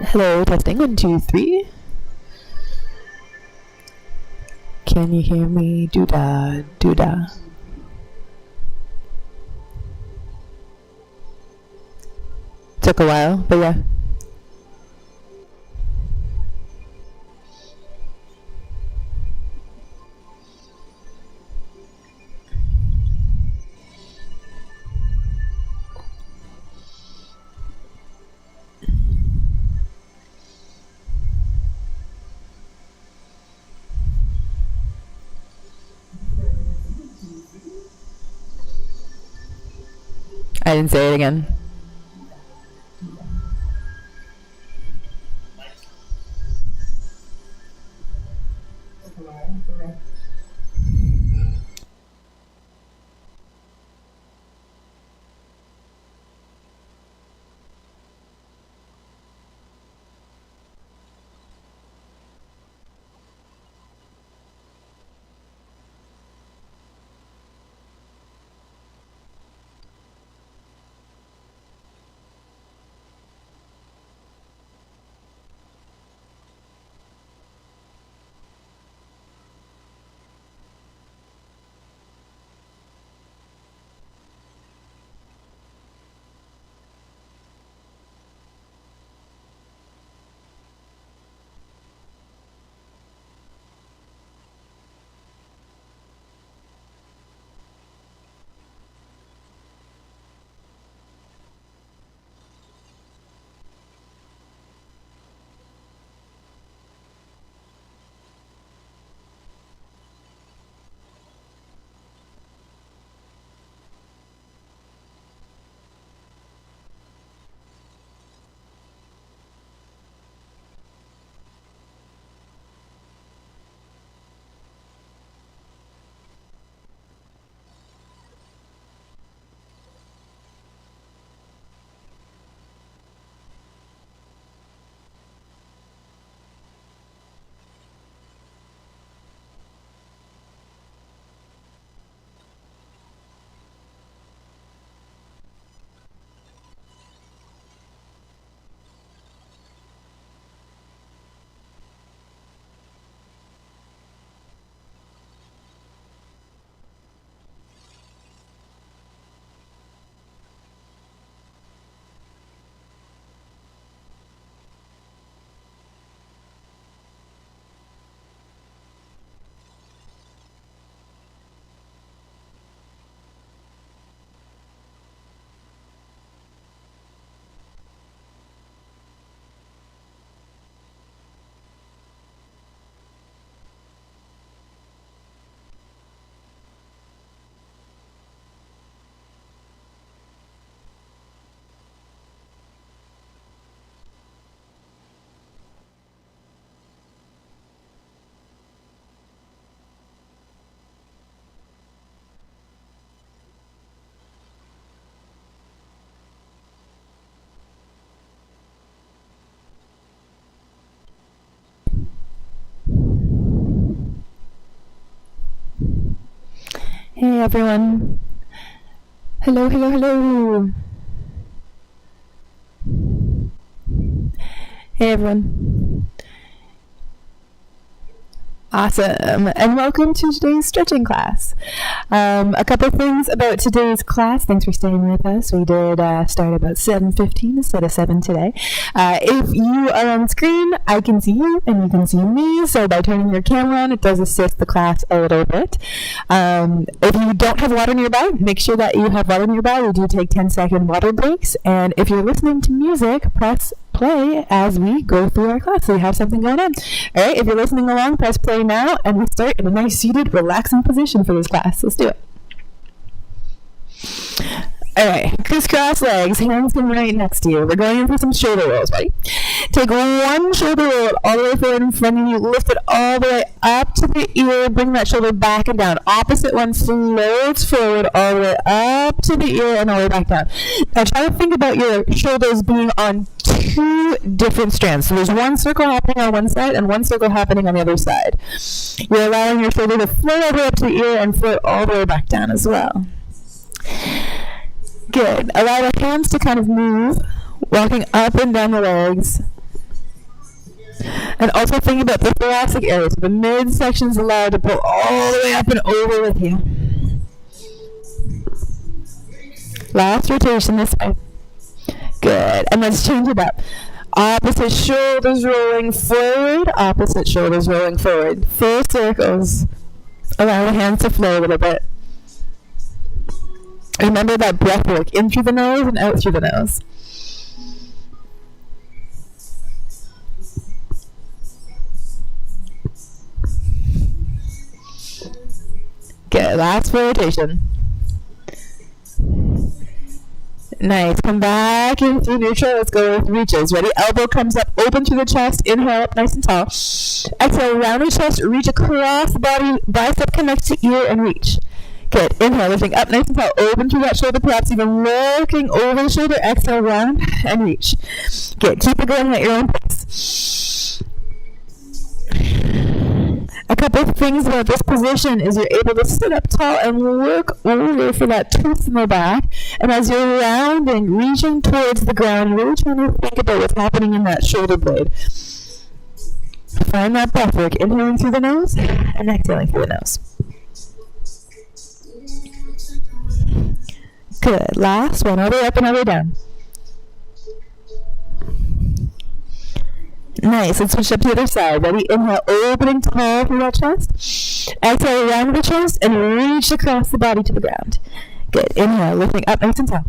Hello, testing 1, 2, 3. Can you hear me? Doo-da, doo-da. Took a while, but yeah. I didn't say it again. Hey everyone. Hello, hello, hello. Hey everyone. Awesome, and welcome to today's stretching class. A couple things about today's class. Thanks for staying with us. We did start about 7:15 instead of 7 today. If you are on screen, I can see you and you can see me, so by turning your camera on, it does assist the class a little bit. If you don't have water nearby, make sure that you have water nearby. We do take 10-second water breaks, and if you're listening to music, press play as we go through our class so you have something going on. All right, if you're listening along, press play now, and we start in a nice seated, relaxing position for this class. Let's do it. All right, crisscross legs, hands come right next to you. We're going in for some shoulder rolls. Ready? Take one shoulder roll all the way forward in front of you. Lift it all the way up to the ear. Bring that shoulder back and down. Opposite one floats forward all the way up to the ear and all the way back down. Now try to think about your shoulders being on two different strands. So there's one circle happening on one side and one circle happening on the other side. You're allowing your shoulder to float all the way up to the ear and float all the way back down as well. Good. Allow the hands to kind of move, walking up and down the legs. And also think about the thoracic area. So the midsection is allowed to pull all the way up and over with you. Last rotation this way. Good. And let's change it up. Opposite shoulders rolling forward. Opposite shoulders rolling forward. Full circles. Allow the hands to flow a little bit. Remember that breath work. In through the nose and out through the nose. Good. Last rotation. Nice. Come back in through neutral. Let's go with reaches. Ready? Elbow comes up. Open through the chest. Inhale up nice and tall. Exhale, round the chest. Reach across the body. Bicep connects to ear and reach. Good. Inhale, lifting up nice and tall. Open through that shoulder, perhaps even looking over the shoulder. Exhale, round and reach. Good. Keep it going at your own pace. A couple of things about this position is you're able to sit up tall and look over for that twist in the back. And as you're rounding, reaching towards the ground, you're really trying to think about what's happening in that shoulder blade. Find that breath work. Inhaling through the nose and exhaling through the nose. Good. Last one. All the way up and all the way down. Nice. Let's switch up to the other side. Ready? Inhale, opening tall through that chest. Exhale, round the chest and reach across the body to the ground. Good. Inhale, lifting up nice and tall.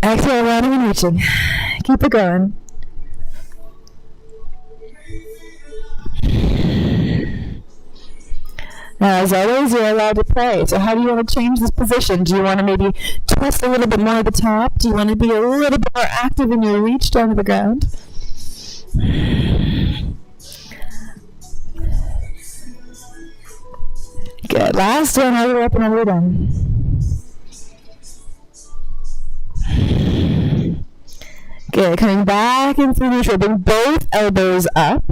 Exhale, rounding and reaching. Keep it going. Now, as always, you're allowed to play. So how do you want to change this position? Do you want to maybe twist a little bit more at the top? Do you want to be a little bit more active in your reach down to the ground? Good. Last one, all the way up and all the way down. Good. Coming back in through neutral. Bring both elbows up.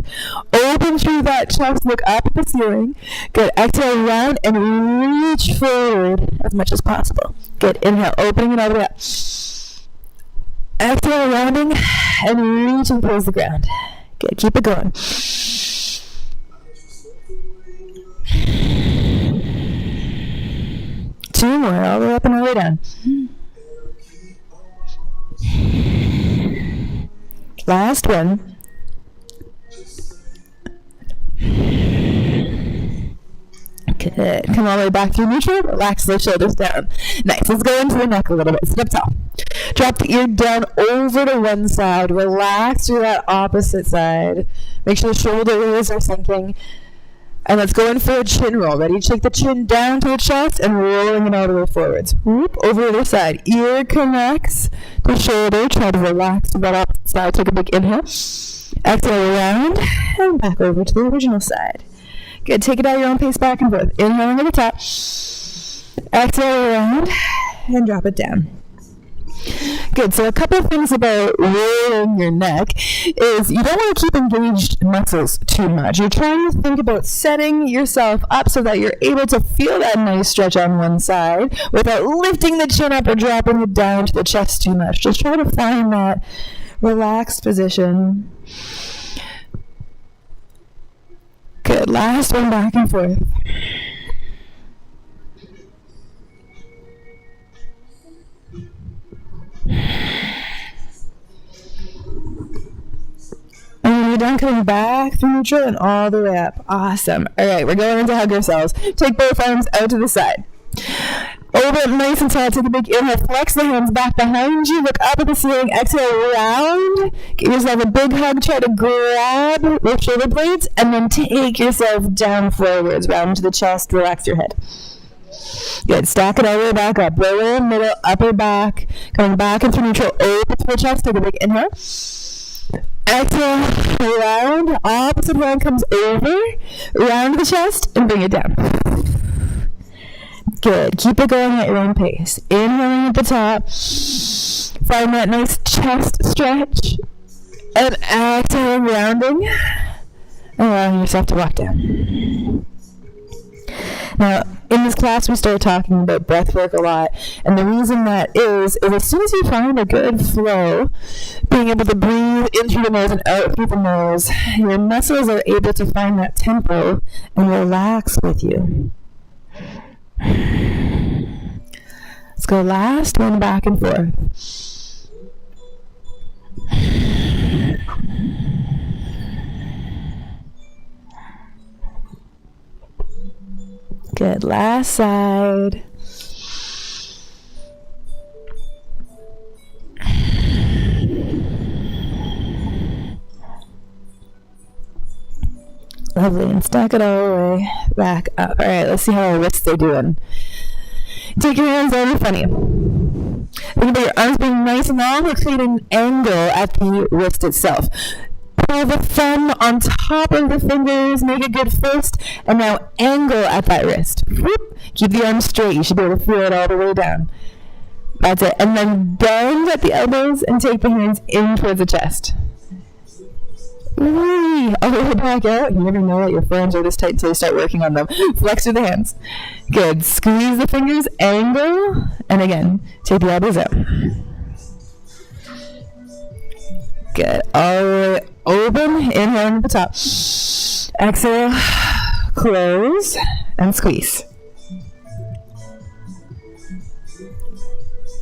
Open through that chest. Look up at the ceiling. Good. Exhale, round and reach forward as much as possible. Good. Inhale, opening it all the way up. Exhale, rounding and reaching towards the ground. Good. Keep it going. Two more, all the way up and all the way down. Last one. Good. Come all the way back through neutral. Relax the shoulders down. Nice. Let's go into the neck a little bit. Sit up tall. Drop the ear down over to one side. Relax through that opposite side. Make sure the shoulders are sinking. And let's go in for a chin roll. Ready? Take the chin down to the chest and rolling it all the way forwards. Whoop, over to the other side. Ear connects to shoulder. Try to relax to that opposite side. Take a big inhale. Exhale around and back over to the original side. Good. Take it at your own pace back and forth. Inhaling at the top. Exhale around and drop it down. Good. So a couple of things about rolling your neck is you don't want to keep engaged muscles too much. You're trying to think about setting yourself up so that you're able to feel that nice stretch on one side without lifting the chin up or dropping it down to the chest too much. Just try to find that relaxed position. Good. Last one, back and forth. And when you're done, coming back through neutral and all the way up. Awesome. All right, we're going into hug ourselves. Take both arms out to the side. Over nice and tall. Take a big inhale. Flex the hands back behind you. Look up at the ceiling. Exhale, round. Give yourself a big hug. Try to grab your shoulder blades and then take yourself down forwards. Round to the chest. Relax your head. Good. Stack it all the way back up. Lower, middle, upper back. Coming back into neutral. Open to the chest. Take a big inhale. Exhale, round. Opposite hand comes over. Round the chest and bring it down. Good. Keep it going at your own pace. Inhaling at the top. Find that nice chest stretch. And exhaling, rounding. And allowing yourself to walk down. Now, In this class, we start talking about breath work a lot, and the reason that is as soon as you find a good flow, being able to breathe in through the nose and out through the nose, your muscles are able to find that tempo and relax with you. Let's go last one back and forth. Good. Last side. Lovely. And stack it all the way back up. All right, let's see how our wrists are doing. Take your hands down in front of you. Think about your arms being nice and long. We're creating an angle at the wrist itself. Pull the thumb on top of the fingers, make a good fist, and now angle at that wrist. Whoop. Keep the arms straight. You should be able to feel it all the way down. That's it. And then bend at the elbows and take the hands in towards the chest. Whee! All the way back out. You never know that your forearms are this tight until you start working on them. Flex through the hands. Good. Squeeze the fingers, angle, and again, take the elbows out. Good. All the way open, inhale at the top. Exhale, close, and squeeze.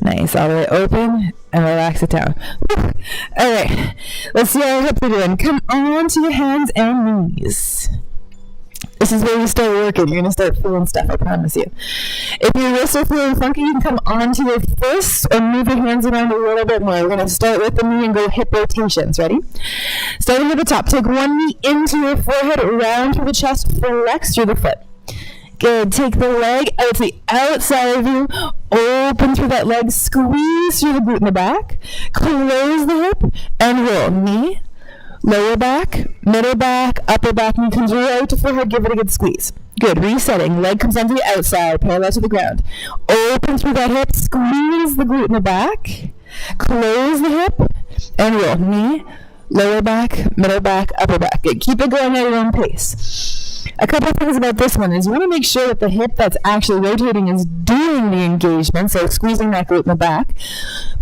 Nice. All the way open, and relax it down. All right. Let's see how our hips are doing. Come on to your hands and knees. This is where you start working. You're going to start feeling stuff, I promise you. If your wrists are feeling funky, you can come onto your fists or move your hands around a little bit more. We're going to start with the knee and go hip rotations. Ready? Starting at the top. Take one knee into your forehead, round through the chest, flex through the foot. Good. Take the leg out to the outside of you. Open through that leg. Squeeze through the glute in the back. Close the hip and roll. Knee. Lower back, middle back, upper back, knee comes right to forehead, give it a good squeeze. Good, resetting, leg comes onto the outside, parallel to the ground. Open through that hip, squeeze the glute in the back, close the hip, and roll. Knee, lower back, middle back, upper back. Good, keep it going at your own pace. A couple of things about this one is you want to make sure that the hip that's actually rotating is doing the engagement, so squeezing that glute in the back,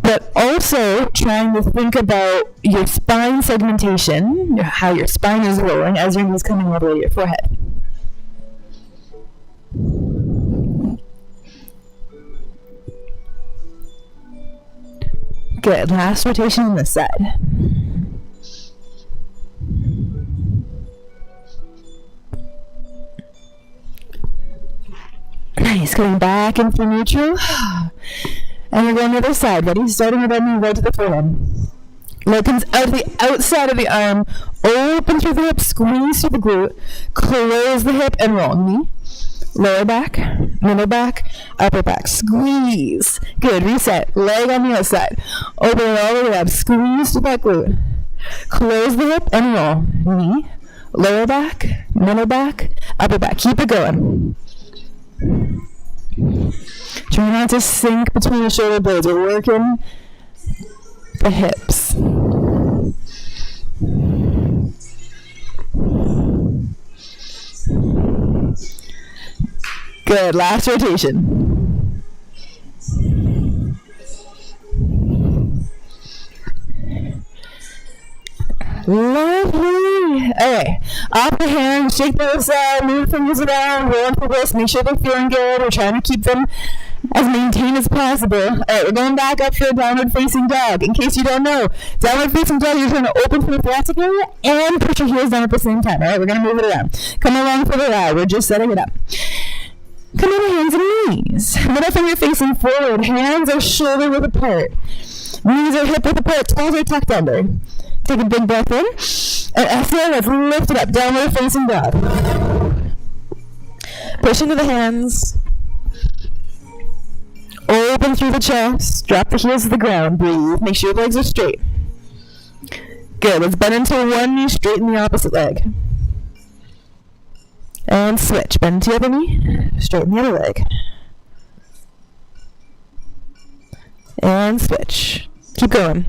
but also trying to think about your spine segmentation, how your spine is rolling as your knees coming all the way to your forehead. Good. Last rotation on this side. Nice. Going back into neutral. And we're going to the other side. Ready? Starting with our knee right to the forehead. Leg comes out to the outside of the arm. Open through the hip. Squeeze through the glute. Close the hip and roll. Knee. Lower back. Middle back. Upper back. Squeeze. Good. Reset. Leg on the outside. Open it all the way up. Squeeze through that glute. Close the hip and roll. Knee. Lower back. Middle back. Upper back. Keep it going. Try not to sink between the shoulder blades. We're working the hips. Good. Last rotation. Lovely. Okay. Off the hand, shake those move fingers around, roll into the wrist, make sure they're feeling good. We're trying to keep them as maintained as possible. Alright, we're going back up for a downward facing dog. In case you don't know, downward facing dog, you're trying to open from the thoracic area and put your heels down at the same time. Alright, we're going to move it around. Come along for the ride. We're just setting it up. Come on to hands and knees. Middle finger facing forward. Hands are shoulder width apart. Knees are hip width apart. Toes are tucked under. Take a big breath in. And exhale, let's lift it up. Downward facing dog. Push into the hands. Open through the chest. Drop the heels to the ground. Breathe. Make sure your legs are straight. Good. Let's bend into one knee, straighten the opposite leg. And switch. Bend to the other knee. Straighten the other leg. And switch. Keep going.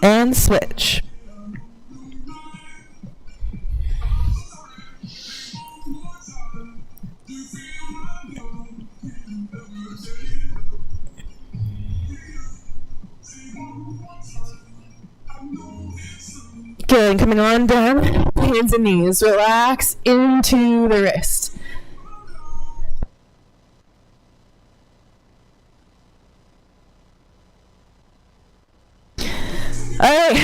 And switch. Good, coming on down, hands and knees. Relax into the wrist. All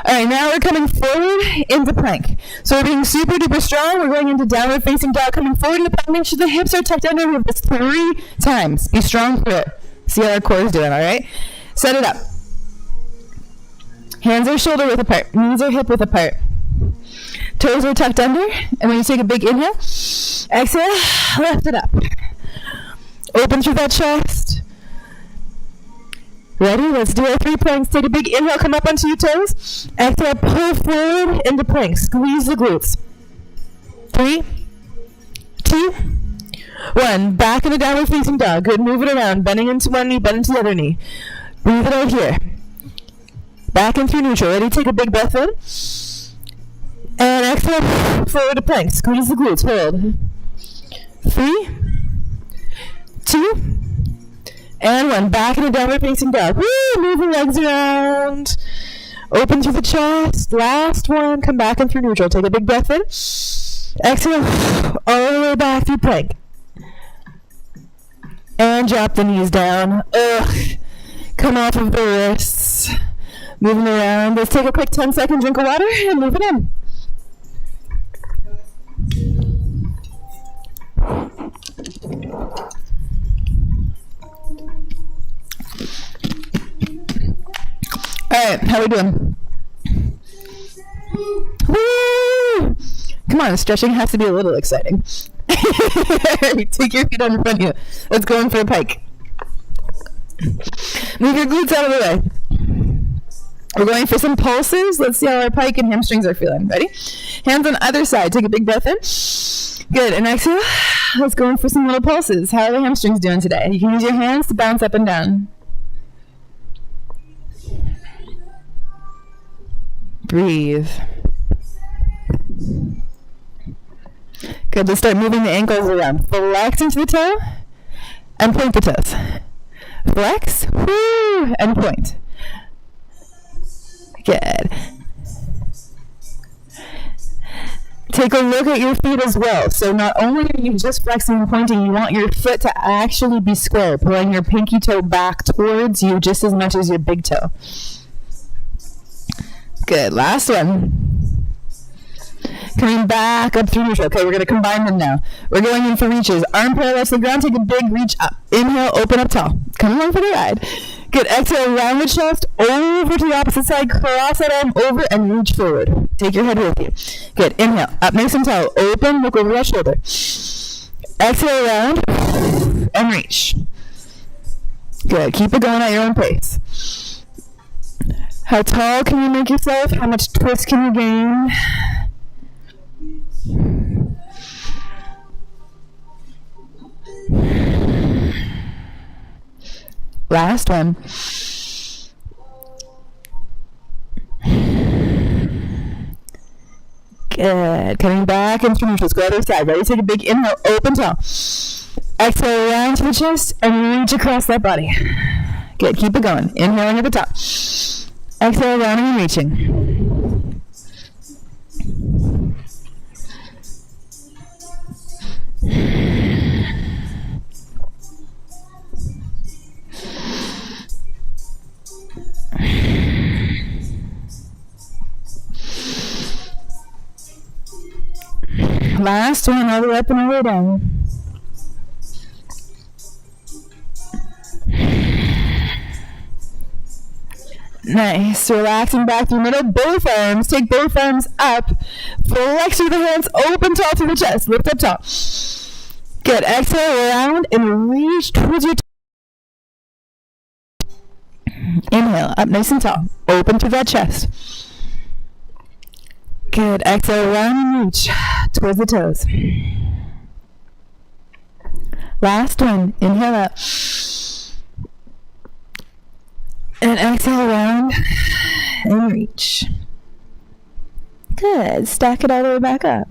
right, now we're coming forward into plank. So we're being super duper strong. We're going into downward facing dog, coming forward into plank. Make sure the hips are tucked under. We have this 3 times. Be strong for it. See how our core is doing, all right? Set it up. Hands are shoulder width apart. Knees are hip width apart. Toes are tucked under. And when you take a big inhale, exhale, lift it up. Open through that chest. Ready? Let's do our 3 planks. Take a big inhale, come up onto your toes. Exhale, pull forward into plank. Squeeze the glutes. 3, 2, 1. Back into downward facing dog. Good. Move it around. Bending into one knee, bend into the other knee. Breathe it out here. Back in through neutral. Ready? Take a big breath in. And exhale, forward to plank. Squeeze the glutes. Hold. 3, 2, and 1. Back into downward facing dog. Woo! Move your legs around. Open through the chest. Last one. Come back in through neutral. Take a big breath in. Exhale. All the way back through plank. And drop the knees down. Ugh. Come off of the wrists. Moving around. Let's take a quick 10-second drink of water and move it in. All right, how we doing? Woo! Come on, stretching has to be a little exciting. Take your feet on in front of you. Let's go in for a pike. Move your glutes out of the way. We're going for some pulses. Let's see how our pike and hamstrings are feeling. Ready? Hands on either side. Take a big breath in. Good, and exhale. Let's go in for some little pulses. How are the hamstrings doing today? You can use your hands to bounce up and down. Breathe. Good, let's start moving the ankles around. Flex into the toe and point the toes. Flex, woo, and point. Good. Take a look at your feet as well. So not only are you just flexing and pointing, you want your foot to actually be square, pulling your pinky toe back towards you just as much as your big toe. Good. Last one. Coming back up through neutral. Okay, we're going to combine them now. We're going in for reaches. Arm parallel to the ground. Take a big reach up. Inhale, open up tall. Come along for the ride. Good. Exhale, round the chest, over to the opposite side. Cross that arm over and reach forward. Take your head with you. Good. Inhale, up nice and tall. Open, look over that shoulder. Exhale, round, and reach. Good. Keep it going at your own pace. How tall can you make yourself? How much twist can you gain? Last one. Good. Coming back into neutrals. Go other side. Ready? Take a big inhale. Open tall. Exhale around to the chest and reach across that body. Good. Keep it going. Inhaling at the top. Exhale, rounding and reaching. Last one, all the way up and all the way down. Nice. Relaxing back through middle. Both arms. Take both arms up. Flex through the hands. Open tall through the chest. Lift up tall. Good. Exhale around and reach towards your inhale. Up nice and tall. Open through that chest. Good. Exhale around and reach towards the toes. Last one. Inhale up. And exhale around and reach. Good. Stack it all the way back up.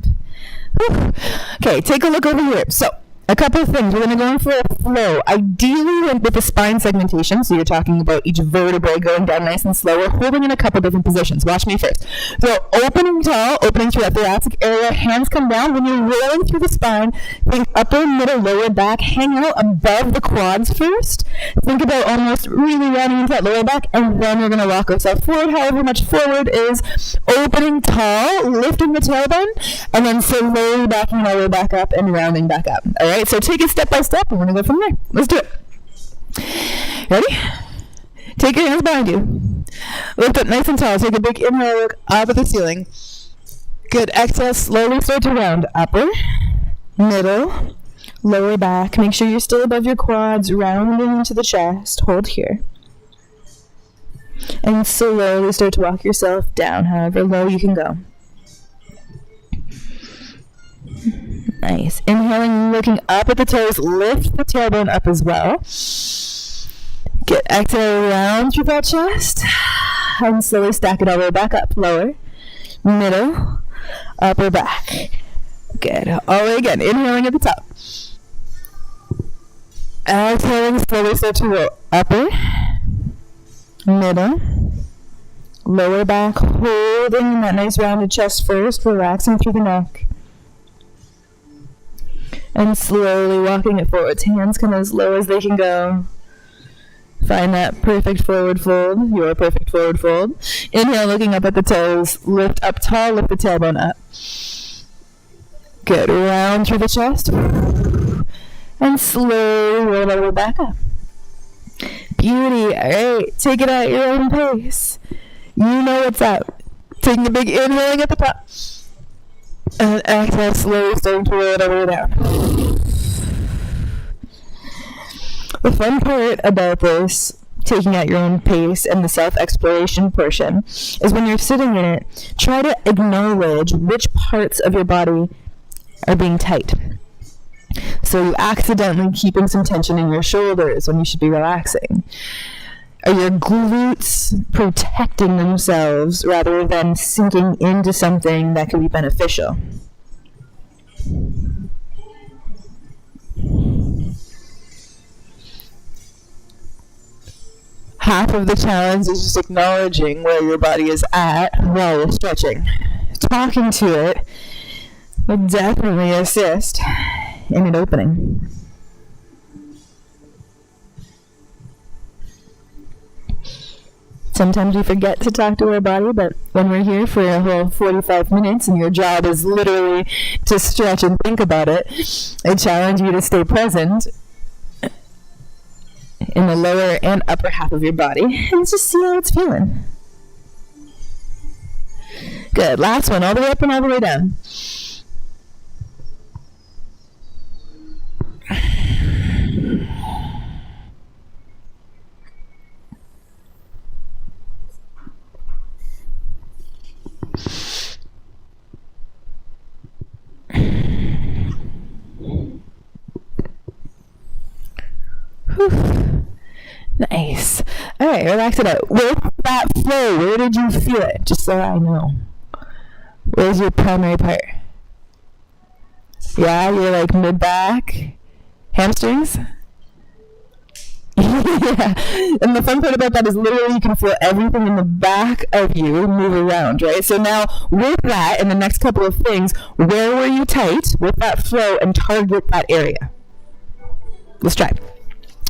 Whew. Okay, take a look over here. So A couple of things. We're going to go in for a flow. Ideally with the spine segmentation, so you're talking about each vertebrae going down nice and slow. We're holding in a couple different positions. Watch me first. So opening tall, opening through that thoracic area, hands come down. When you're rolling through the spine, think upper, middle, lower back, hang out above the quads first. Think about almost really rounding into that lower back, and then we're going to rock ourselves forward. However much forward is opening tall, lifting the tailbone, and then slowly backing all the way back up and rounding back up. All right, so take it step by step, and we're going to go from there. Let's do it. Ready? Take your hands behind you. Lift up nice and tall. Take a big inhale, look up at the ceiling. Good. Exhale, slowly start to round. Upper, middle, lower back. Make sure you're still above your quads, rounding into the chest. Hold here. And slowly start to walk yourself down, however low you can go. Nice. Inhaling, looking up at the toes. Lift the tailbone up as well. Good. Exhale, round through that chest. And slowly stack it all the way back up. Lower, middle, upper back. Good. All the way again. Inhaling at the top. Exhaling, slowly start to roll. Upper, middle, lower back. Holding that nice rounded chest first. Relaxing through the neck. And slowly walking it forwards. Hands come as low as they can go. Find that perfect forward fold. Your perfect forward fold. Inhale, looking up at the toes. Lift up tall, lift the tailbone up. Good. Round through the chest. And slowly roll over back up. Beauty. All right. Take it at your own pace. You know what's up. Taking a big inhaling at the top. And exhale, slowly starting to roll it over down. The fun part about this, taking at your own pace and the self-exploration portion, is when you're sitting in it, try to acknowledge which parts of your body are being tight. So you accidentally keeping some tension in your shoulders when you should be relaxing. Are your glutes protecting themselves rather than sinking into something that can be beneficial? Half of the challenge is just acknowledging where your body is at while you're stretching. Talking to it will definitely assist in it opening. Sometimes we forget to talk to our body, but when we're here for a whole 45 minutes and your job is literally to stretch and think about it, I challenge you to stay present in the lower and upper half of your body and just see how it's feeling. Good. Last one, all the way up and all the way down. Nice. All right, relax it out. With that flow, where did you feel it? Just so I know. Where's your primary part? Yeah, you're like mid-back, hamstrings? Yeah. And the fun part about that is literally you can feel everything in the back of you move around, right? So now with that and the next couple of things, where were you tight with that flow and target that area? Let's try.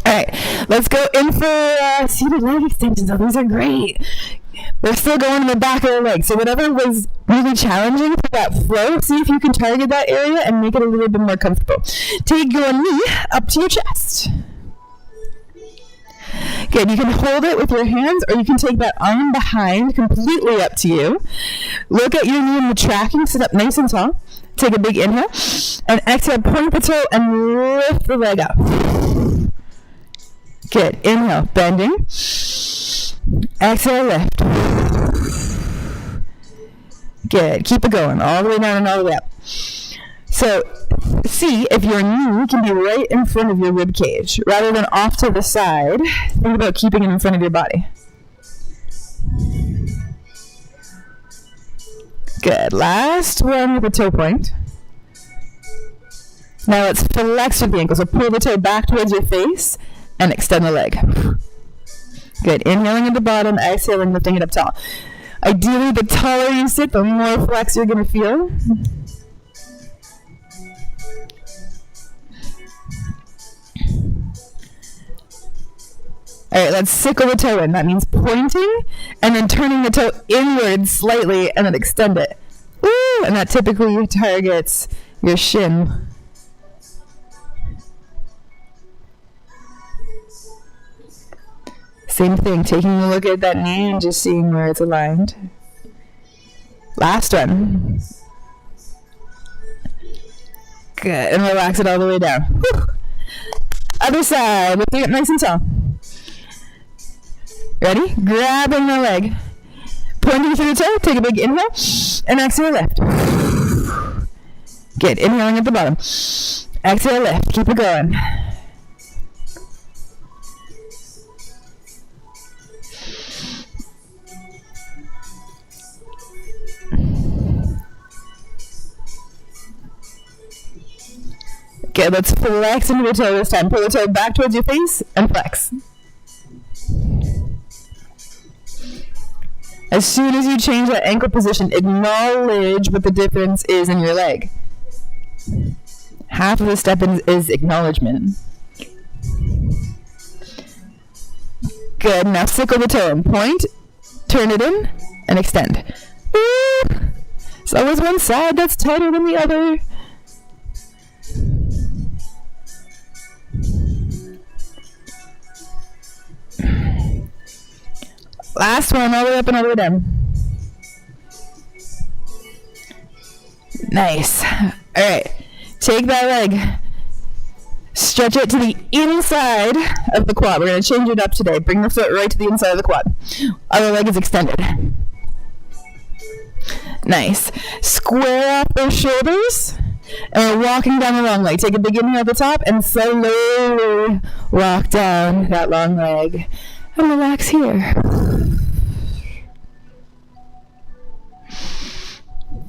All right, let's go in for seated leg extensions. Oh, these are great. We're still going in the back of the leg. So whatever was really challenging for that flow, see if you can target that area and make it a little bit more comfortable. Take your knee up to your chest. Good. You can hold it with your hands, or you can take that arm behind, completely up to you. Look at your knee in the tracking. Sit up nice and tall. Take a big inhale. And exhale, point the toe and lift the leg up. Good. Inhale, bending. Exhale, lift. Good. Keep it going. All the way down and all the way up. So, see if your knee can be right in front of your rib cage. Rather than off to the side, think about keeping it in front of your body. Good. Last one with a toe point. Now let's flex with the ankle. So pull the toe back towards your face and extend the leg. Good. Inhaling at the bottom, exhaling, lifting it up tall. Ideally, the taller you sit, the more flex you're going to feel. All right, let's sickle the toe in. That means pointing and then turning the toe inward slightly and then extend it. Woo! And that typically targets your shin. Same thing, taking a look at that knee and just seeing where it's aligned. Last one. Good, and relax it all the way down. Whew. Other side, lifting it nice and tall. Ready? Grabbing the leg. Pointing through the toe, take a big inhale, and exhale, lift. Good, inhaling at the bottom. Exhale, lift, keep it going. Okay, let's flex into the toe this time. Pull the toe back towards your face and flex. As soon as you change that ankle position, acknowledge what the difference is in your leg. Half of the step is acknowledgement. Good, now sickle the toe and point, turn it in, and extend. It's always one side that's tighter than the other. Last one, all the way up and all the way down. Nice. All right, take that leg, stretch it to the inside of the quad. We're going to change it up today. Bring the foot right to the inside of the quad. Other leg is extended. Nice. Square up those shoulders. And we're walking down the long leg. Take a big inhale at the top and slowly walk down that long leg. And relax here.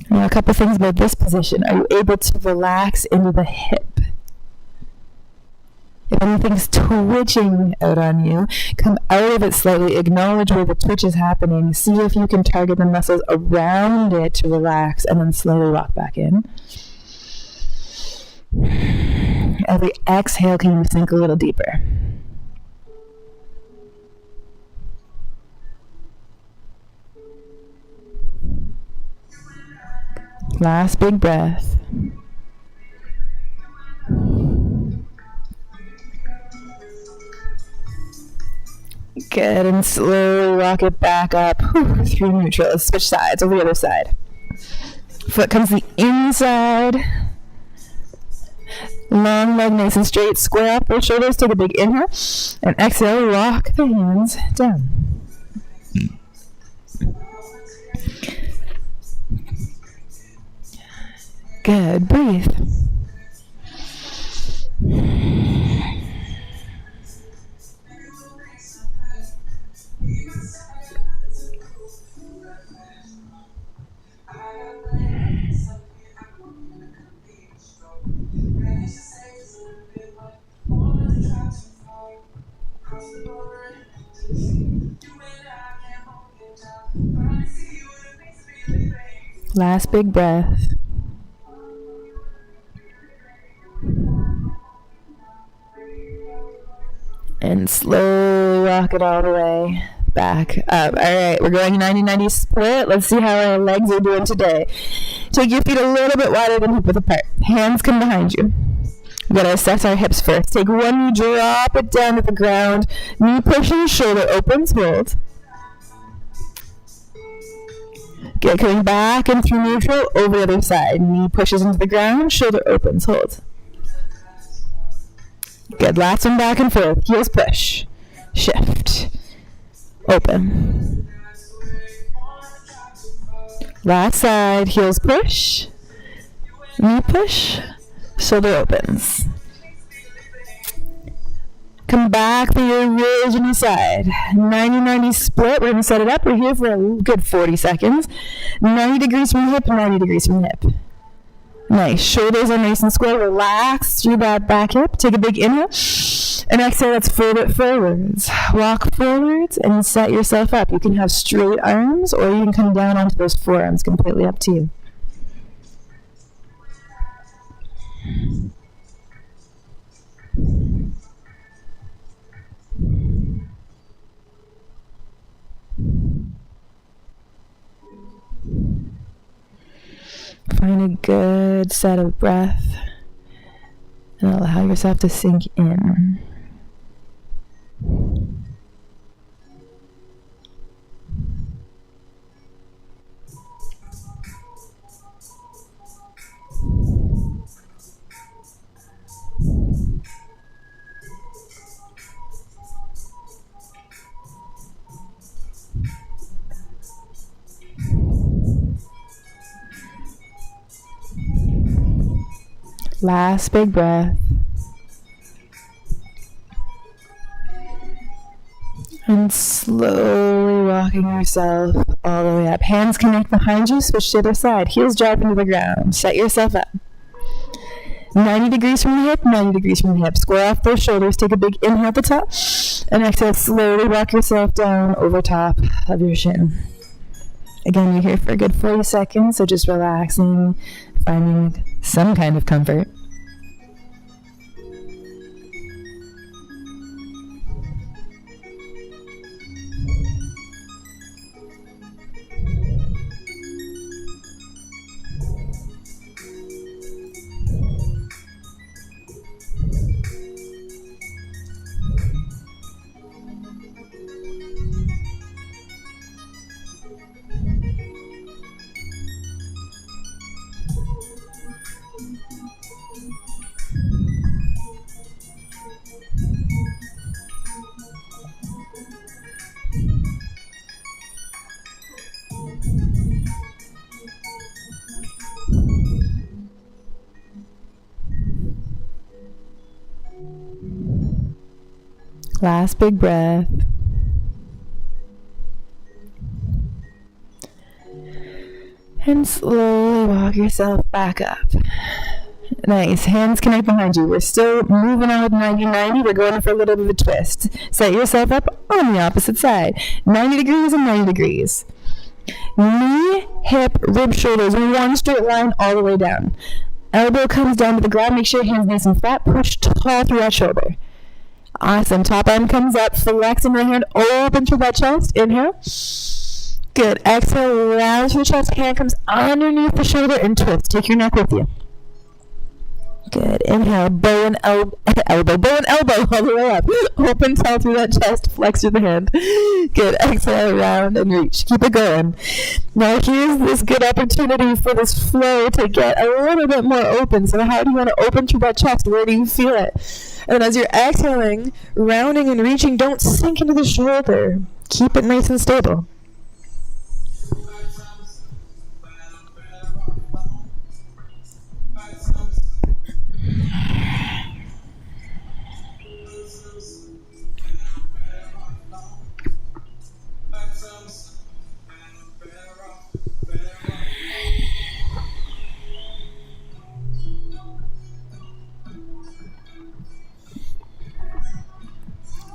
Now, a couple things about this position. Are you able to relax into the hip? If anything's twitching out on you, come out of it slightly. Acknowledge where the twitch is happening. See if you can target the muscles around it to relax, and then slowly walk back in. Every exhale, can you sink a little deeper? Last big breath. Good, and slowly walk it back up through neutral. Let's switch sides over the other side. Foot comes the inside. Long leg nice and straight. Square up those shoulders. Take a big inhale. And exhale, walk the hands down. Good. Breathe. Last big breath. And slowly walk it all the way back up. All right, we're going 90-90 split. Let's see how our legs are doing today. Take your feet a little bit wider than hip width apart. Hands come behind you. We gotta assess our hips first. Take one knee, drop it down to the ground. Knee pushes, shoulder opens, hold. Get coming back and through neutral, over the other side. Knee pushes into the ground, shoulder opens, hold. Good, last one back and forth. Heels push, shift, open. Last side, heels push, knee push, shoulder opens. Come back to your original side. 90-90 split. We're going to set it up. We're here for a good 40 seconds. 90 degrees from hip, 90 degrees from hip. Nice. Shoulders are nice and square. Relax through that back hip. Take a big inhale. And exhale, let's fold it forwards. Walk forwards and set yourself up. You can have straight arms or you can come down onto those forearms. Completely up to you. Find a good set of breath and allow yourself to sink in. Last big breath. And slowly walking yourself all the way up. Hands connect behind you, switch to the other side. Heels drop into the ground. Set yourself up. 90 degrees from the hip, 90 degrees from the hip. Square off those shoulders. Take a big inhale at the top. And exhale, slowly walk yourself down over top of your shin. Again, you're here for a good 40 seconds, so just relaxing, finding some kind of comfort. Last big breath. And slowly walk yourself back up. Nice. Hands connect behind you. We're still moving on with 90-90. We're going for a little bit of a twist. Set yourself up on the opposite side. 90 degrees and 90 degrees. Knee, hip, rib, shoulders. One straight line all the way down. Elbow comes down to the ground. Make sure your hands nice and flat. Push tall through that shoulder. Awesome. Top arm comes up. Flex in the hand. Open through that chest. Inhale. Good. Exhale. Round through the chest. Hand comes underneath the shoulder and twist. Take your neck with you. Good. Inhale. Bow and elbow. Bow and elbow all the way up. Open tall through that chest. Flex through the hand. Good. Exhale. Round and reach. Keep it going. Now here's this good opportunity for this flow to get a little bit more open. So how do you want to open through that chest? Where do you feel it? And as you're exhaling, rounding and reaching, don't sink into the shoulder. Keep it nice and stable.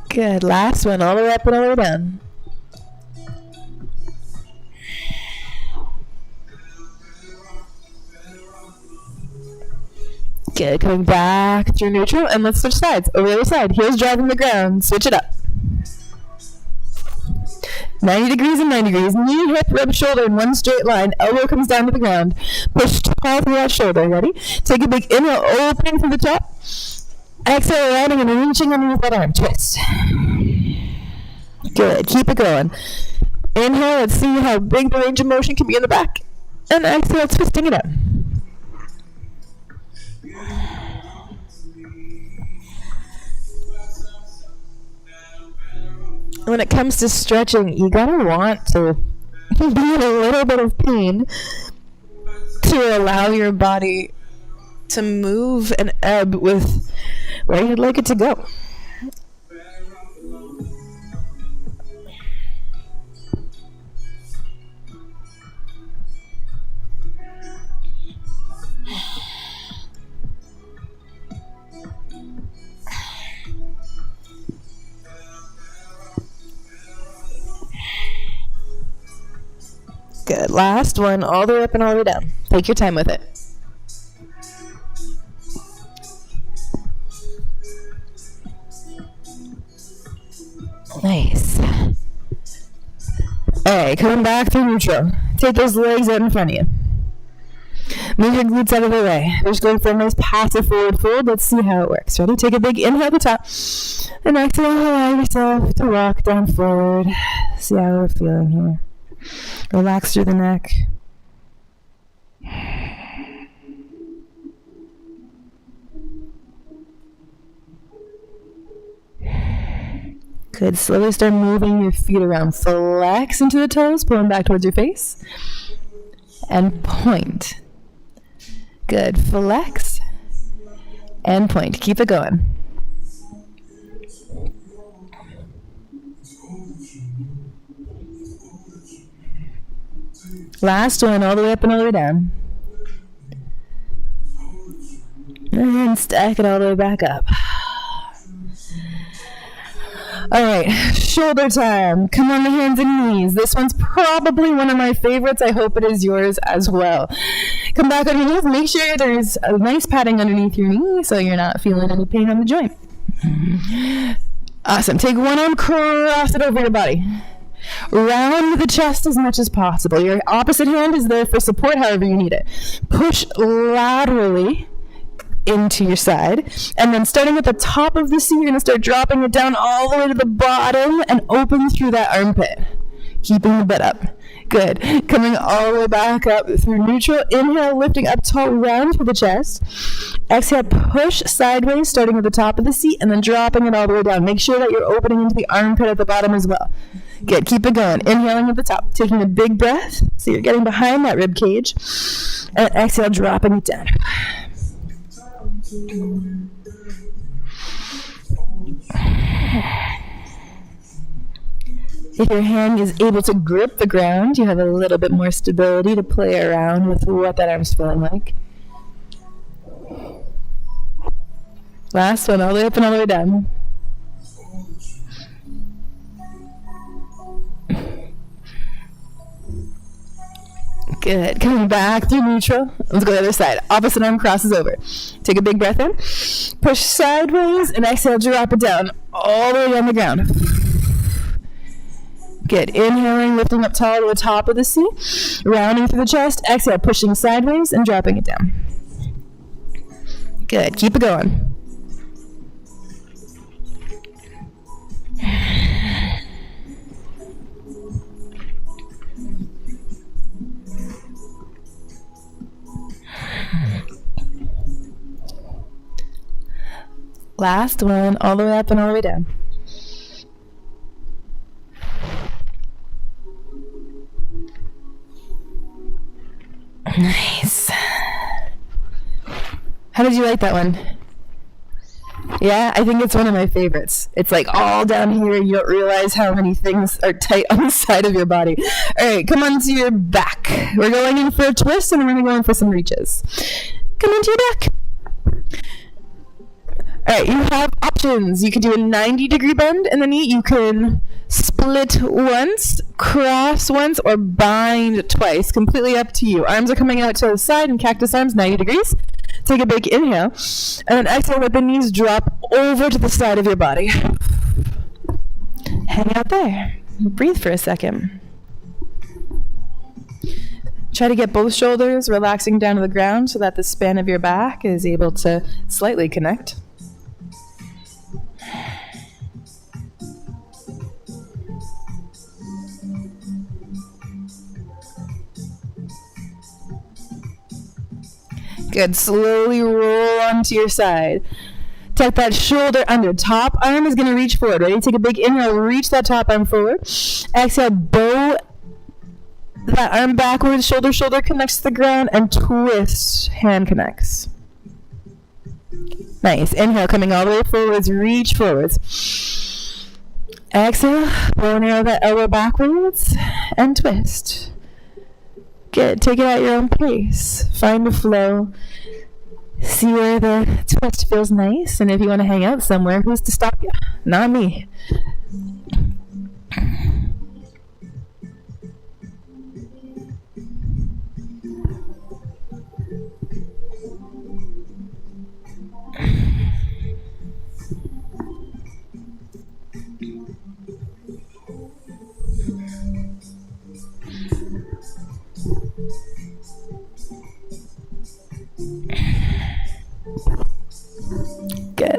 Good. Last one, all the way up and all the way down. Good. Coming back through neutral, and let's switch sides. Over the other side. Heels driving the ground. Switch it up. 90 degrees and 90 degrees. Knee, hip, rib, shoulder in one straight line. Elbow comes down to the ground. Push tall through that shoulder. Ready? Take a big inhale, opening from the top. Exhale, rounding and reaching underneath that arm. Twist. Good. Keep it going. Inhale. Let's see how big the range of motion can be in the back. And exhale, twisting it out. When it comes to stretching, you gotta want to be in a little bit of pain to allow your body to move and ebb with where you'd like it to go. Good. Last one, all the way up and all the way down. Take your time with it. Nice. Alright, coming back through neutral. Take those legs out in front of you. Move your glutes out of the way. We're just going for a nice passive forward fold. Let's see how it works. Ready? Take a big inhale at the top. And exhale, allow yourself to rock down forward. See how we're feeling here. Relax through the neck. Good. Slowly start moving your feet around. Flex into the toes, pulling back towards your face. And point. Good. Flex and point. Keep it going. Last one, all the way up and all the way down. And stack it all the way back up. Alright, shoulder time. Come on the hands and knees. This one's probably one of my favorites. I hope it is yours as well. Come back on your knees. Make sure there's a nice padding underneath your knee so you're not feeling any pain on the joint. Awesome. Take one arm, cross it over your body. Round the chest as much as possible. Your opposite hand is there for support however you need it. Push laterally into your side, and then starting at the top of the seat, you're going to start dropping it down all the way to the bottom and open through that armpit, keeping the butt up. Good. Coming all the way back up through neutral. Inhale, lifting up tall, round through the chest. Exhale, push sideways, starting at the top of the seat, and then dropping it all the way down. Make sure that you're opening into the armpit at the bottom as well. Good. Keep it going. Inhaling at the top, taking a big breath, so you're getting behind that rib cage, and exhale, dropping it down. If your hand is able to grip the ground, you have a little bit more stability to play around with what that arm's feeling like. Last one, all the way up and all the way down. Good. Coming back through neutral. Let's go to the other side. Opposite arm crosses over. Take a big breath in. Push sideways and exhale, drop it down all the way on the ground. Good. Inhaling, lifting up tall to the top of the seat. Rounding through the chest. Exhale, pushing sideways and dropping it down. Good. Keep it going. Last one, all the way up and all the way down. Nice. How did you like that one? Yeah, I think it's one of my favorites. It's like all down here, you don't realize how many things are tight on the side of your body. All right, come on to your back. We're going in for a twist and we're going to go in for some reaches. Come on to your back. All right, you have options. You can do a 90-degree bend in the knee. You can split once, cross once, or bind twice. Completely up to you. Arms are coming out to the side in cactus arms, 90 degrees. Take a big inhale. And then exhale, let the knees drop over to the side of your body. Hang out there. Breathe for a second. Try to get both shoulders relaxing down to the ground so that the span of your back is able to slightly connect. Good. Slowly roll onto your side. Tuck that shoulder under. Top arm is going to reach forward. Ready? Take a big inhale. Reach that top arm forward. Exhale. Bow that arm backwards. Shoulder connects to the ground. And twist. Hand connects. Nice. Inhale. Coming all the way forwards. Reach forwards. Exhale. Bow and arrow that elbow backwards. And twist. Good. Take it at your own pace. Find the flow. See where the twist feels nice. And if you want to hang out somewhere, who's to stop you? Not me.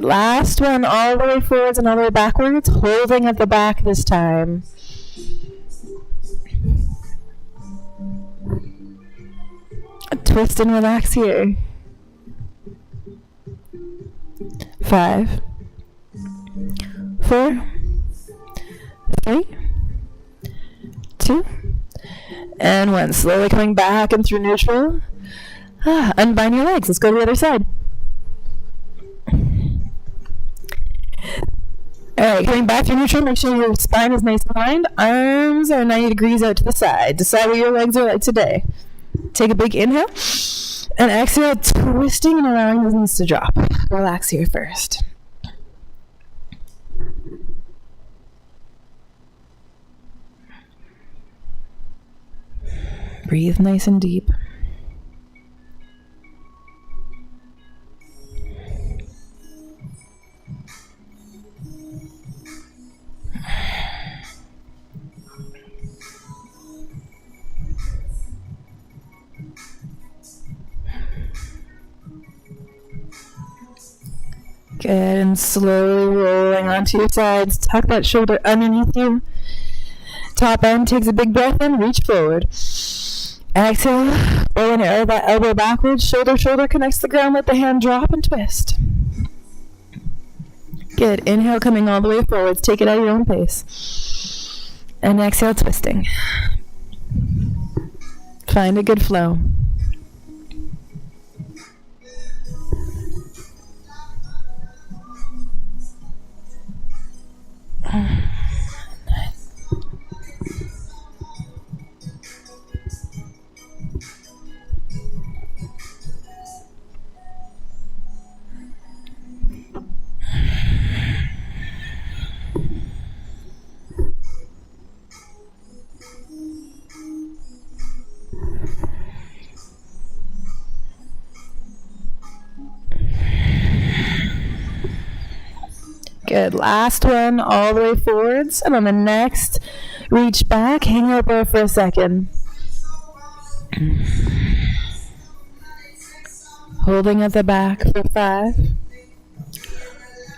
Last one, all the way forwards and all the way backwards, holding at the back this time. Twist and relax here. 5, 4, 3, 2, and 1. Slowly coming back and through neutral. Unbind your legs. Let's go to the other side. Alright, coming back through neutral, make sure your spine is nice and aligned. Arms are 90 degrees out to the side. Decide what your legs are like today. Take a big inhale. And exhale, twisting and allowing those knees to drop. Relax here first. Breathe nice and deep. Good, and slowly rolling onto your sides. Tuck that shoulder underneath you. Top end takes a big breath in, reach forward. Exhale, roll and arrow that elbow backwards. Shoulder connects the ground, let the hand drop and twist. Good, inhale coming all the way forwards. Take it at your own pace. And exhale, twisting. Find a good flow. Good. Last one, all the way forwards. And on the next, reach back, hang out there for a second. Holding at the back for 5,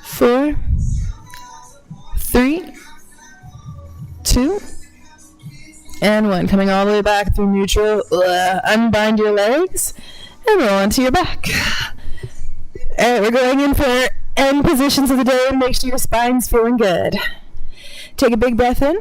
4, 3, 2, and 1. Coming all the way back through neutral. Unbind your legs and roll onto your back. All right, we're going in for end positions of the day. Make sure your spine's feeling good. Take a big breath in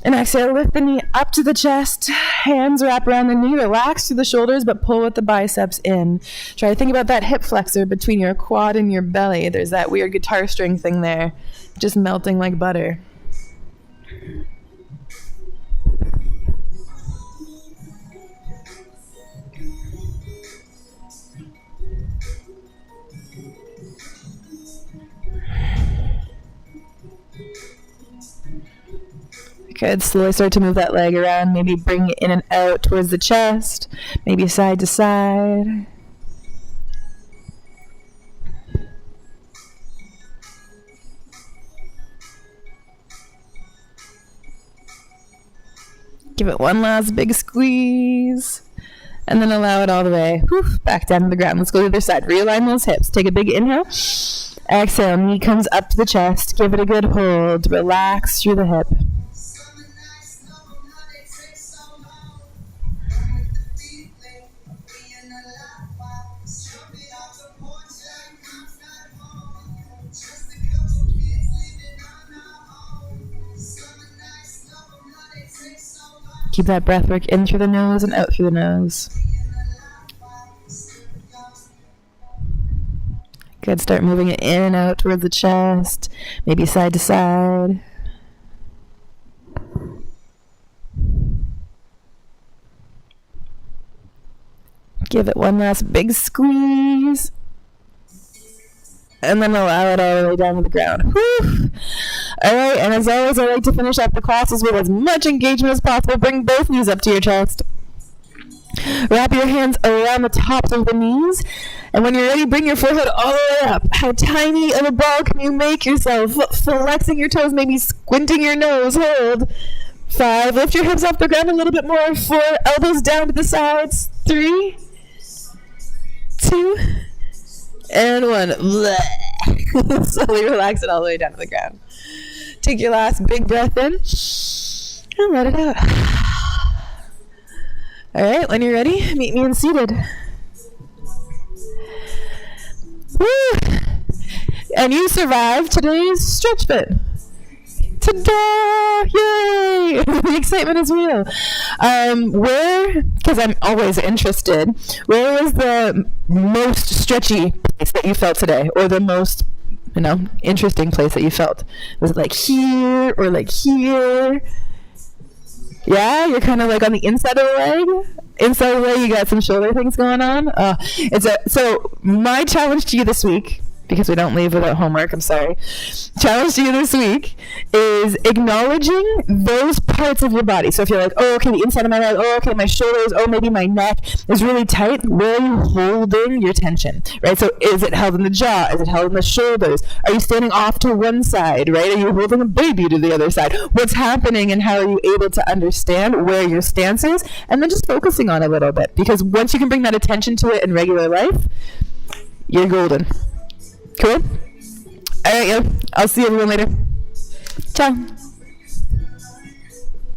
and exhale. Lift the knee up to the chest. Hands wrap around the knee. Relax through the shoulders, but pull with the biceps in. Try to think about that hip flexor between your quad and your belly. There's that weird guitar string thing there, just melting like butter. Good. Slowly start to move that leg around. Maybe bring it in and out towards the chest. Maybe side to side. Give it one last big squeeze. And then allow it all the way. Back down to the ground. Let's go to the other side. Realign those hips. Take a big inhale. Exhale. Knee comes up to the chest. Give it a good hold. Relax through the hip. Keep that breath work in through the nose and out through the nose. Good. Start moving it in and out towards the chest, maybe side to side. Give it one last big squeeze. And then allow it all the way down to the ground. Whew. All right, and as always, I like to finish up the classes with as much engagement as possible. Bring both knees up to your chest. Wrap your hands around the tops of the knees. And when you're ready, bring your forehead all the way up. How tiny of a ball can you make yourself? Flexing your toes, maybe squinting your nose. Hold. 5. Lift your hips off the ground a little bit more. 4. Elbows down to the sides. 3, 2, And 1. Slowly relax it all the way down to the ground. Take your last big breath in and let it out. All right, when you're ready, meet me in seated. Woo! And you survived today's StretchFit. Ta-da! Yay! The excitement is real. Because I'm always interested, where was the most stretchy place that you felt today? Or the most, interesting place that you felt? Was it like here or like here? Yeah, you're kind of like on the inside of the leg. Inside of the leg, you got some shoulder things going on. So my challenge to you this week, because we don't leave without homework, I'm sorry. Challenge to you this week is acknowledging those parts of your body. So if you're like, oh, okay, the inside of my leg, oh, okay, my shoulders, oh, maybe my neck is really tight, where are you holding your tension, right? So is it held in the jaw? Is it held in the shoulders? Are you standing off to one side, right? Are you holding a baby to the other side? What's happening and how are you able to understand where your stance is? And then just focusing on it a little bit. Because once you can bring that attention to it in regular life, you're golden. Cool? All right, yo. I'll see everyone later. Ciao.